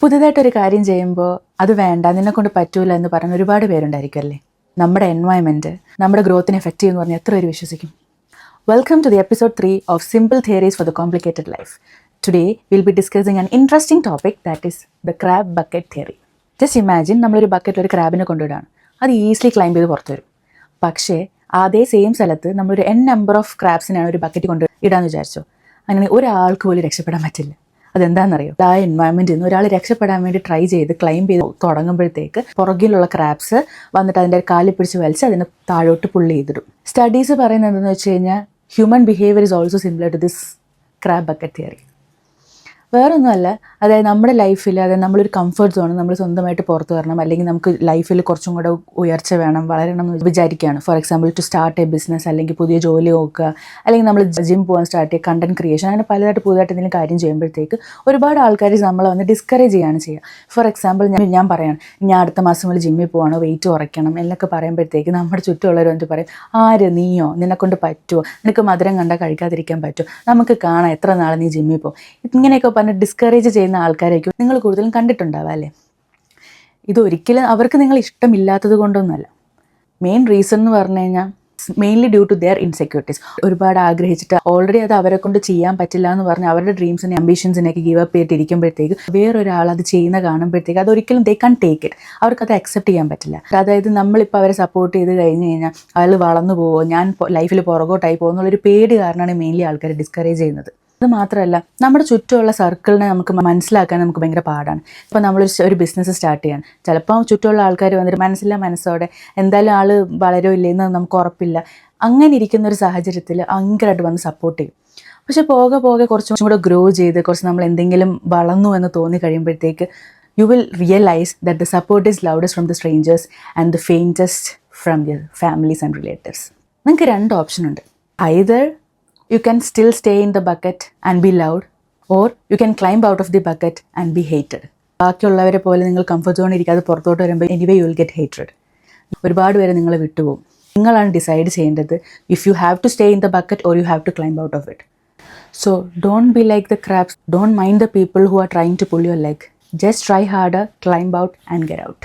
പുതുതായിട്ടൊരു കാര്യം ചെയ്യുമ്പോൾ അത് വേണ്ട, നിന്നെക്കൊണ്ട് പറ്റൂല എന്ന് പറയുന്ന ഒരുപാട് പേരുണ്ടായിരിക്കും അല്ലേ. നമ്മുടെ എൻവയോൺമെൻറ്റ് നമ്മുടെ ഗ്രോത്തിനെ എഫക്റ്റ് ചെയ്യുമെന്ന് പറഞ്ഞാൽ എത്ര പേര് വിശ്വസിക്കും? Welcome to the episode 3 of simple theories for the complicated life. Today will be discussing an interesting topic that is the crab bucket theory. Just imagine നമ്മളൊരു ബക്കറ്റിൽ ഒരു ക്രാബിനെ കൊണ്ടുവിടാണ്. അത് ഈസിലി ക്ലൈംബ് ചെയ്ത് പുറത്തു വരും. പക്ഷേ അതേ സെയിം സ്ഥലത്ത് നമ്മളൊരു നമ്പർ ഓഫ് ക്രാബ്സിനാണ് ഒരു ബക്കറ്റ് കൊണ്ട് ഇടാന്ന് വിചാരിച്ചോ, അങ്ങനെ ഒരാൾക്ക് പോലും രക്ഷപ്പെടാൻ പറ്റില്ല. അതെന്താണെന്നറിയോ? ആ എൻവയോൺമെൻറ്റിൽ നിന്ന് ഒരാൾ രക്ഷപ്പെടാൻ വേണ്ടി ട്രൈ ചെയ്ത് ക്ലൈംബ് ചെയ്ത് തുടങ്ങുമ്പോഴത്തേക്ക് പുറകിലുള്ള ക്രാബ്സ് വന്നിട്ട് അതിൻ്റെ കാലിൽ പിടിച്ച് വലിച്ച് അതിന് താഴോട്ട് പുള്ളി ചെയ്തിടും. സ്റ്റഡീസ് പറയുന്നത് എന്താണെന്ന് വെച്ച് കഴിഞ്ഞാൽ human behaviour is also similar to this crab bucket theory. വേറൊന്നുമല്ല, അതായത് നമ്മുടെ ലൈഫിൽ, അതായത് നമ്മളൊരു കംഫർട്ട് സോൺ നമ്മൾ സ്വന്തമായിട്ട് പുറത്ത് വരണം, അല്ലെങ്കിൽ നമുക്ക് ലൈഫിൽ കുറച്ചും കൂടെ ഉയർച്ച വേണം, വളരണം എന്ന് വിചാരിക്കുകയാണ്. For example to start a business, അല്ലെങ്കിൽ പുതിയ ജോലി നോക്കുക, അല്ലെങ്കിൽ നമ്മൾ ജിം പോകാൻ സ്റ്റാർട്ട് ചെയ്യുക, കണ്ടന്റ് ക്രിയേഷൻ, അങ്ങനെ പലതായിട്ട് പുതുതായിട്ട് എന്തെങ്കിലും കാര്യം ചെയ്യുമ്പോഴത്തേക്ക് ഒരുപാട് ആൾക്കാർ നമ്മളെ വന്ന് ഡിസ്കറേജ് ചെയ്യുകയാണ് ചെയ്യുക. ഫോർ എക്സാമ്പിൾ ഞാൻ പറയാണ്, ഞാൻ അടുത്ത മാസം മുതൽ ജിമ്മിൽ പോകണോ, വെയിറ്റ് കുറയ്ക്കണം എന്നൊക്കെ പറയുമ്പോഴത്തേക്ക് നമ്മുടെ ചുറ്റുമുള്ളവർ വന്നിട്ട് പറയും, ആര്, നീയോ, നിന്നെക്കൊണ്ട് പറ്റുമോ, നിനക്ക് മധുരം കണ്ടാൽ കഴിക്കാതിരിക്കാൻ പറ്റുമോ, നമുക്ക് കാണാം എത്ര നാൾ നീ ജിമ്മിൽ പോകും, ഇങ്ങനെയൊക്കെ പറഞ്ഞ് ഡിസ്കറേജ് ചെയ്യുന്ന ആൾക്കാരായിരിക്കും നിങ്ങൾ കൂടുതലും കണ്ടിട്ടുണ്ടാവുക അല്ലേ. ഇതൊരിക്കലും അവർക്ക് നിങ്ങൾ ഇഷ്ടമില്ലാത്തത് കൊണ്ടൊന്നുമല്ല. മെയിൻ റീസൺ എന്ന് പറഞ്ഞു കഴിഞ്ഞാൽ mainly due to their insecurities. ഒരുപാട് ആഗ്രഹിച്ചിട്ട് ഓൾറെഡി അത് അവരെ കൊണ്ട് ചെയ്യാൻ പറ്റില്ല എന്ന് പറഞ്ഞ് അവരുടെ ഡ്രീംസിനെ അംബിഷൻസിനെയൊക്കെ ഗീവ് അപ്പ് ചെയ്തിരിക്കുമ്പോഴത്തേക്ക് വേറൊരാൾ അത് ചെയ്യുന്ന കാണുമ്പോഴത്തേക്ക് അതൊരിക്കലും ദേ കാൻ ടേക്ക് ഇറ്റ്. അവർക്കത് അക്സെപ്റ്റ് ചെയ്യാൻ പറ്റില്ല. അതായത് നമ്മളിപ്പോൾ അവരെ സപ്പോർട്ട് ചെയ്ത് കഴിഞ്ഞ് കഴിഞ്ഞാൽ അയാൾ വളർന്നു പോവോ, ഞാൻ ലൈഫിൽ പുറകോട്ടായി പോകും എന്നുള്ളൊരു പേടി കാരണമാണ് മെയിൻലി ആൾക്കാർ ഡിസ്കറേജ് ചെയ്യുന്നത്. അത് മാത്രമല്ല, നമ്മുടെ ചുറ്റുമുള്ള സർക്കിളിനെ നമുക്ക് മനസ്സിലാക്കാൻ നമുക്ക് ഭയങ്കര പാടാണ്. ഇപ്പോൾ നമ്മളൊരു ബിസിനസ് സ്റ്റാർട്ട് ചെയ്യാൻ ചിലപ്പോൾ ചുറ്റുമുള്ള ആൾക്കാർ വന്നിട്ട് മനസ്സോടെ എന്തായാലും ആൾ വളരോ ഇല്ലെന്ന് നമുക്ക് ഉറപ്പില്ല. അങ്ങനെ ഇരിക്കുന്ന ഒരു സാഹചര്യത്തിൽ ഭയങ്കരമായിട്ട് വന്ന് സപ്പോർട്ട് ചെയ്യും. പക്ഷെ പോകെ പോകെ കുറച്ചും കൂടെ ഗ്രോ ചെയ്ത് കുറച്ച് നമ്മൾ എന്തെങ്കിലും വളർന്നു എന്ന് തോന്നി കഴിയുമ്പോഴത്തേക്ക് you will realise that the support is loudest from the strangers and the faintest from your families and relatives. നിങ്ങൾക്ക് രണ്ട് ഓപ്ഷൻ ഉണ്ട്. Either you can still stay in the bucket and be loud, or you can climb out of the bucket and be hated. ബാക്കിയുള്ളവരെ പോലെ നിങ്ങൾ comfort സോണിൽ ഇരിക്കാതെ പുറത്തോട്ട് വരുമ്പോൾ anyway you will get hated. ഒരുപാട് പേര് നിങ്ങളെ വിട്ടുപോകും. നിങ്ങളാണ് ഡിസൈഡ് ചെയ്യേണ്ടത് if you have to stay in the bucket or you have to climb out of it. So don't be like the crabs, don't mind the people who are trying to pull your leg. Just try harder, climb out and get out.